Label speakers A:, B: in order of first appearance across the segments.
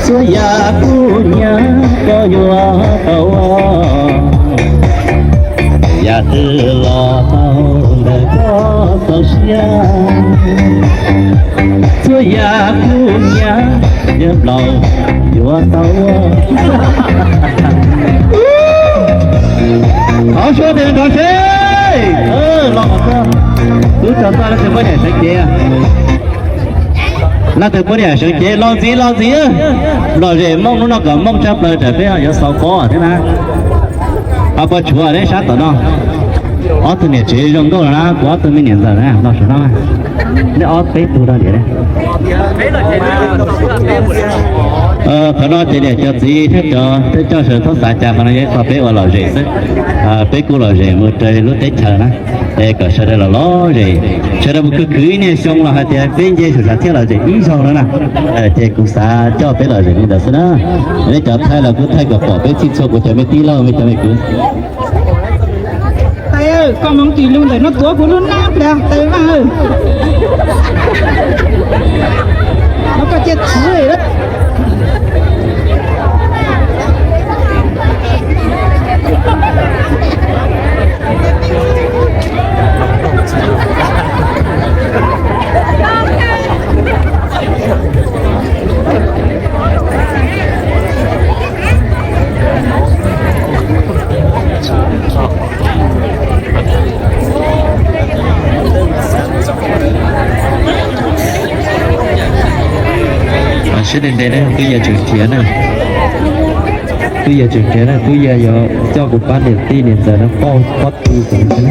A: 所以姑娘ก็อยู่เอาอย่าถือรอแล้วก็ต้องเสีย所以姑娘也老อยู่เอา好说点同学老哥都找到了什么点神节là từ bữa nay sáng chế lo gì lo gì mong nó còn mong chấp lời trở về ở sau có thế nào à bữa chùa đấy sát tao nó ở từ này chế dùng đâu là có từ mấy年giờ đấy nó sao nó để ở tới từ đó để đấy cái đó thì để cho gì thế cho sự thoát giải trả nó dễ có bé vào lò gì đấy bé cô lò gì một trời lúc tết chờ nó để có sẽ là lo gì sẽ là một cái cưới này xong là thì bên dưới sự thiết là gì ý xong nữa nè thì cũng xa cho bé lò gì như đó nữa để cho thay là cứ thay cái bỏ bé chim sâu của cho bé tí lâu mới cho bé cưới
B: tay ơi con mong chị luôn để nó của luôn nát nè tay mà ơi nó có chết rồi đó
A: sẽ đến đây đấy cứ giờ trường chiến này cứ giờ trường chiến này cứ giờ cho của ban điểm ti điểm giờ nó có ti của nó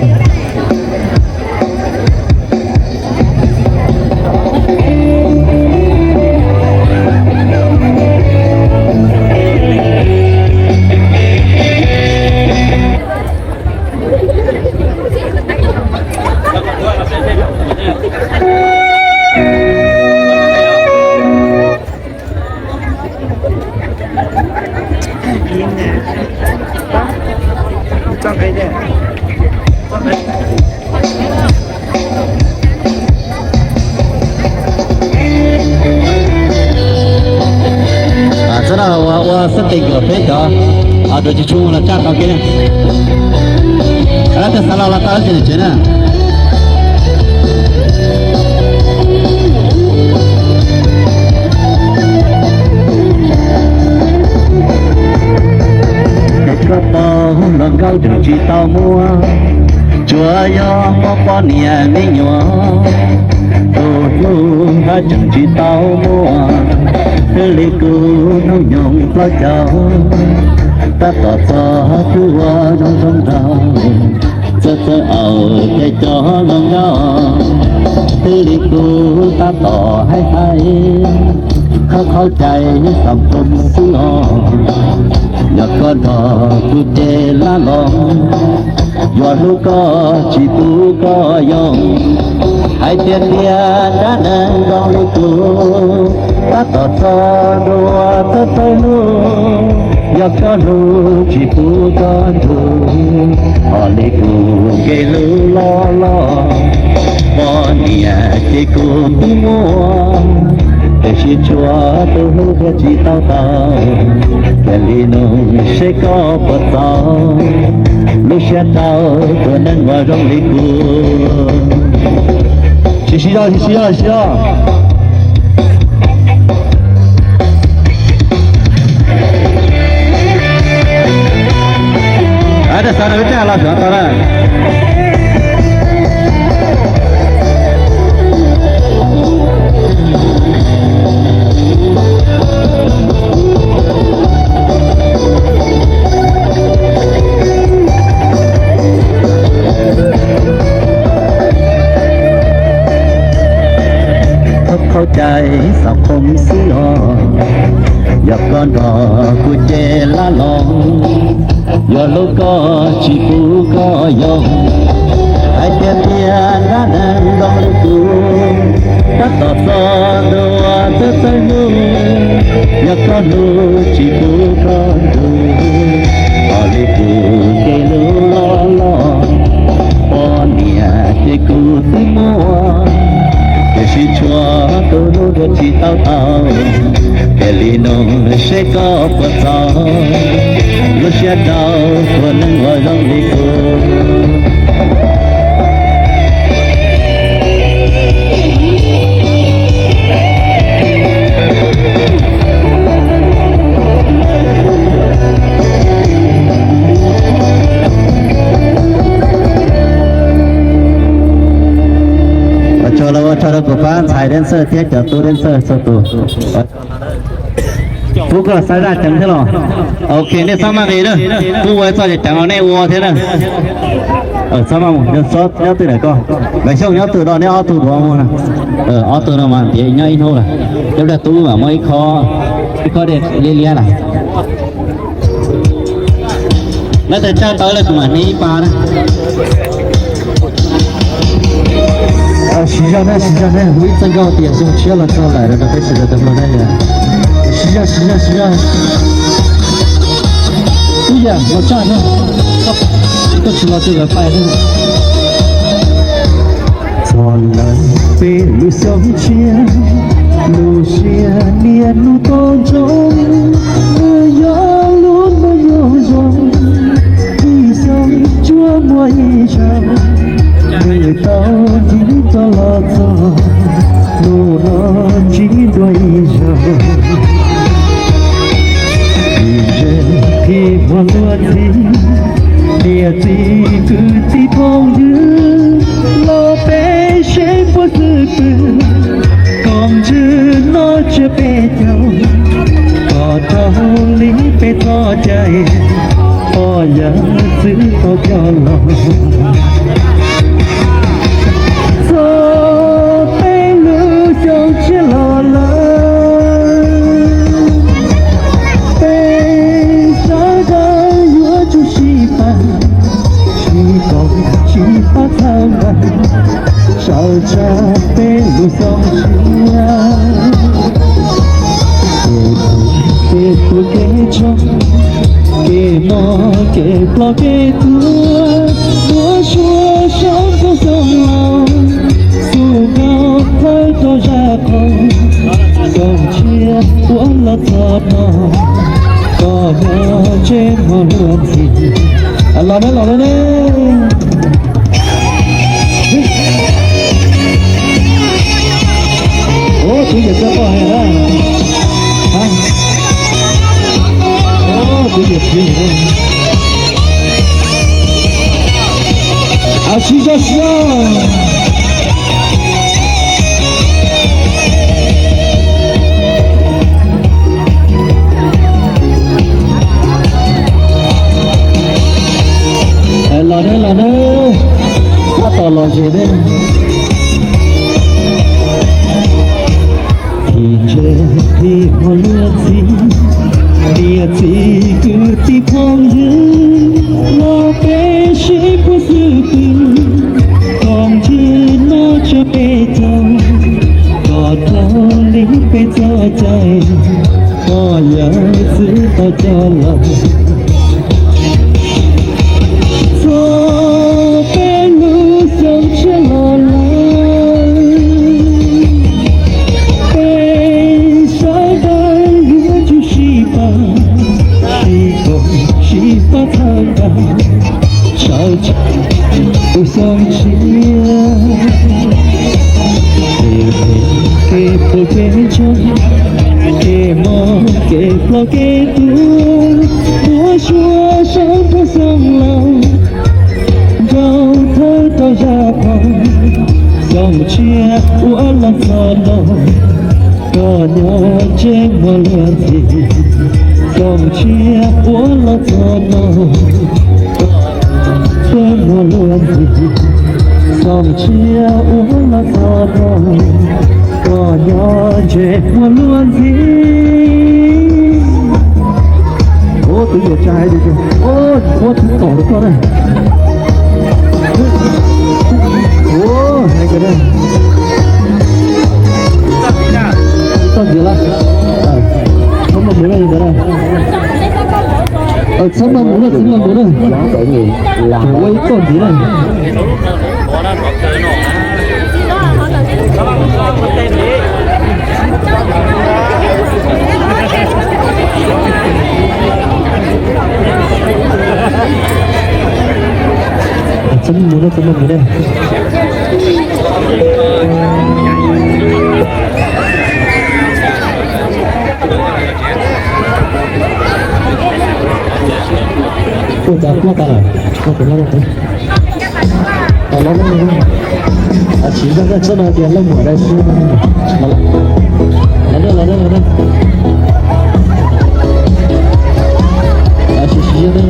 A: rồi chỉ chung là chắc cái này, cái đó sao là tao chỉ thế này, cái bao là cao chẳng chỉ tao mua, chúa yo bao nhiêu mấy nhỏ, tôi đã chẳng chỉ tao mua, lấy cứu nó nhung bao cháu. Ta tỏ cho chúa trong sông rau cho ở cái cho lòng nhau thế đi cứu ta tỏ hayเข้าใจสังคมสู้งออยากก็ดอกกุเจละลองยอดลูกก็จีตูก็ยองให้เตียนเดียด้านนั้นดองลูกกูta tỏ cho đùa ta tới nuอยากก็รู้จีปูก็ดูhọ lấyกูเกลือล้อบอเนี่ยจีกูไม่มัวแต่ชีชัวตัวหัวจีเต้าแต่ลีนงเชก็ปะตอลูกเชเต้าตัวนั้นว่าร้องlấyกูชีada sana betul lah saudara.เข้าใจสังคมเสียอยากก่อนดอกกุเจละลองยอลูกก็จีปูก็ยองให้เตียนเตียนด้านนั้นดองลูกกูถ้าต่อต่อดัวจะใส่นูอยากก็นูจีปูก็ดูพอลูกกูเกลูล้อปอเนี่ยจีกูติมัวเดช chỉ chúa tôi luôn được chỉ tao tao để li nó sẽ có bất gió lúc sẽ đau của nắng ngồi trong đi cô cho nó của bạn xài dancer thiết cho tôi dancer cho tôi phú cơ sai ra chẳng thế nào ok nên sao mà về nữa phú với sao để chẳng ở đây uo thế nào ở sao mà được sót nhớ từ này con vậy xong nhớ từ đó nhớ từ đó mua nè từ nào mà thì nhớ in thôi là nếu là tú mà mấy kho để lia này nó từ cha tới là của mình đi pa đó实际上呢，我真高点中切了上来了，那开始的怎么那个？实际上，对呀，我站着，都吃了这个饭了。错了，被路相牵，路线连路当中，没有路没有容，一生捉摸一场。người tao chỉ cho lo cho nụ nó chỉ đôi giờ khi buồn luôn địa chỉ cứ chỉ phong dư lo bé sẽ có sự từ còn chứ nó chưa bé nhau có tao lý bé to chạy có giờ giữ to cho lòng sao cha bên lối sông chia kể tôi kể cho kể mò kể lo kể tua chúa sống trong sông lòng dù cao thấy tôi ra không sông chia cuốn là thọt mò có nhỏ trên mò luôn gì lo đấy chú Việt cho coi này đây hả chú Việt gì đây chú cho lò đấy bắt tò lò gì đấy thì hoa địa chỉ cứ tí phong dư lo bé sẽ có sự tình còn chứ nó cho bé chồng có thao lý bé cho chạy có nhớ giữ tao cho lòng cho bé lưu sống chưa lo lắng tôi song chia kể tôi kể cho kể mò kể lo kể tua chúa sống trong sông lòng dẫu thơ tao ra phòng dòng chia của lòng gió lòng có nhỏ trên mò luôn gì dòng chia của lòng gió lòng mùa luôn gì dòng chia uống là gió thôi có nhỏ trẻ mùa luôn gì ô tôi vừa trai đi kìa ô thứ tổ được con này ô hay cái đây con gì lắm không một đứa này gì đây sao mà muốn được xin là muốn được cái gì là quay còn gì này Mudah. Udah makan. Makan lagi. Kalau ini, cinta kan cuma dia lagi ada sih. Ada. Asyik sih ada.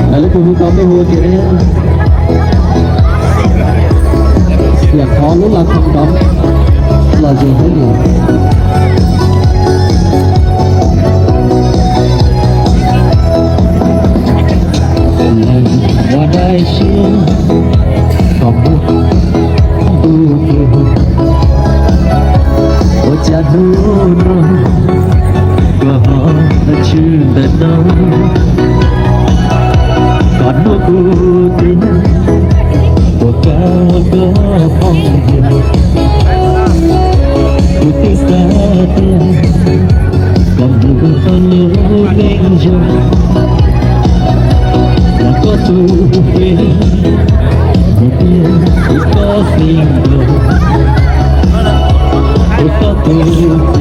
A: Lalu kuhu kami huwa kira ya kalau lah kembang lah jadi ni wadai sih kamu bukan wajah dulu kau cinta còn mưa cô tin của ca có phong hiền của tiếng xa tiền còn mưa con lưu bên rồi là có tu về một tiên có tình rồi có tu về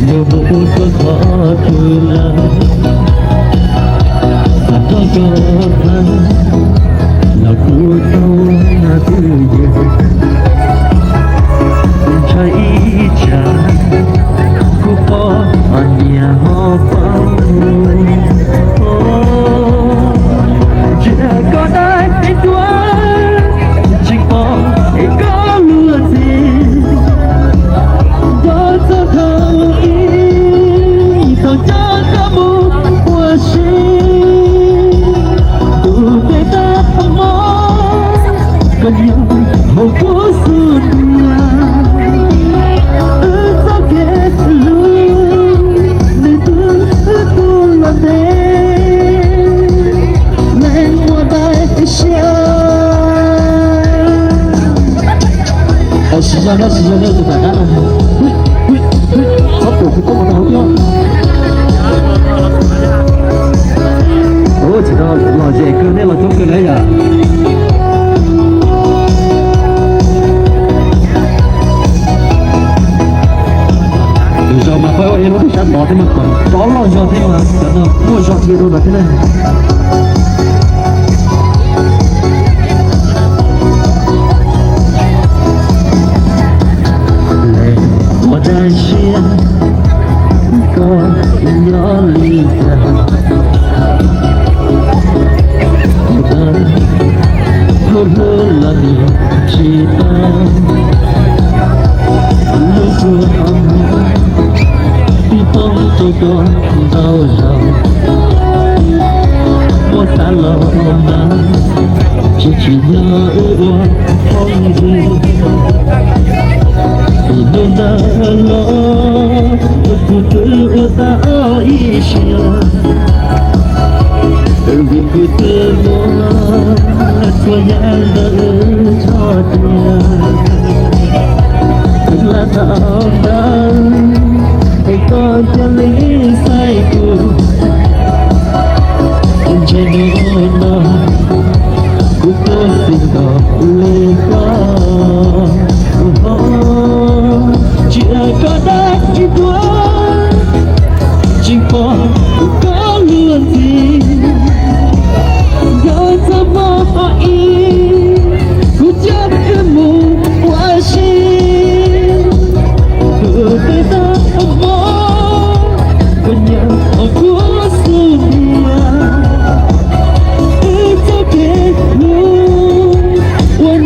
A: nhiều một có khó thương lắm cho thân là của tôi là tự nhiên trái trà của có ở nhà họ bao chỉ có ai biết quá chỉ có ai có lừa gì đó cho thơ ý tôi cho cả một cuộc sống một cuộc xuân sao kết luôn để tôi là thế nên qua tay xa xin chào tụi bạn đã sắp được có một nào không ôi chỉ đó là gì cứ thế là tốt cái đấy à giờ mà phải em nó sẽ bỏ thế mà còn có lo giờ thế mà nó mua giọt gì đâu là thế này我在想个要离开我了你知道路途好比风都多叨扰我散了吗失去了我风景不能的了我不得到一些而你不得我所有的错点là thao đắng hay có cho lý sai cuộc trên đôi nó cũng có tình đỏ lên chỉ có đã chỉ quá chỉ có luôn gì rồi sao mà hỏi cũng chấp cái mù quá xin tôi ta không có còn nhớ ở của Syria it's okay luôn when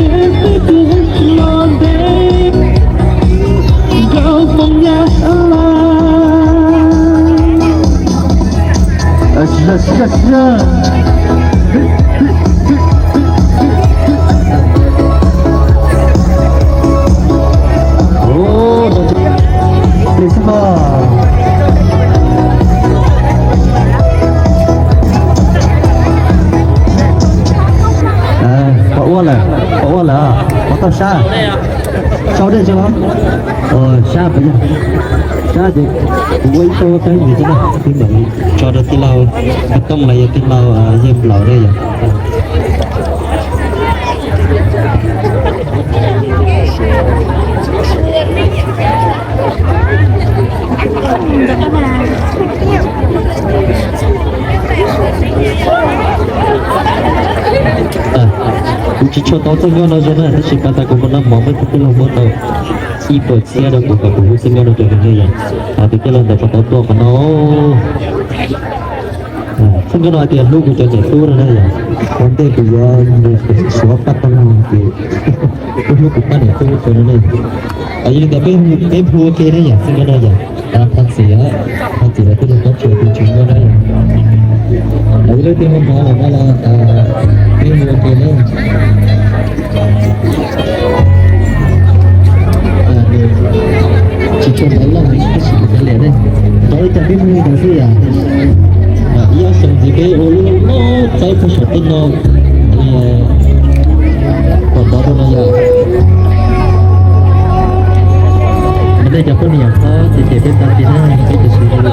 A: 了，我了，我到啥？烧的是吗？啥不是？啥就微多等于这个，听懂？烧的ที่เราต้องอะไรที่เราเย็บเราได้อย่างchỉ cho tao từng cái nó cho nên chỉ cần ta cũng muốn làm món với cái lòng muốn tao chỉ ปิดเสียแล้วกูก็รู้สึกว่าเราจะเป็นยังไงแต่cái lầnแต่พอตัวกันเนาะซึ่งก็น้อยเตียนลูกกูจะสู้แล้วนะอย่างคนเด็กกูยังสวมปัตตานีกูลูกกูปั้นเนี่ยสู้ตัวนั้นเลยอันนี้แต่เป็นผู้โอเคได้อย่างซึ่งก็น้อยอย่างทางเสียก็จะต้องช่วยเป็นชุมก็ได้แล้วเรื่องที่มันพอหรือว่าเราเป็นผู้โอเคเนี่ยchỉ cho nó là cái sự cái lẽ đấy tôi chẳng biết mua cái gì yêu sống gì cái ô luôn nó trái phải sốt tên nó còn đó thôi là đây chẳng có nhiều khó thì để biết ta thì nó cái sự cái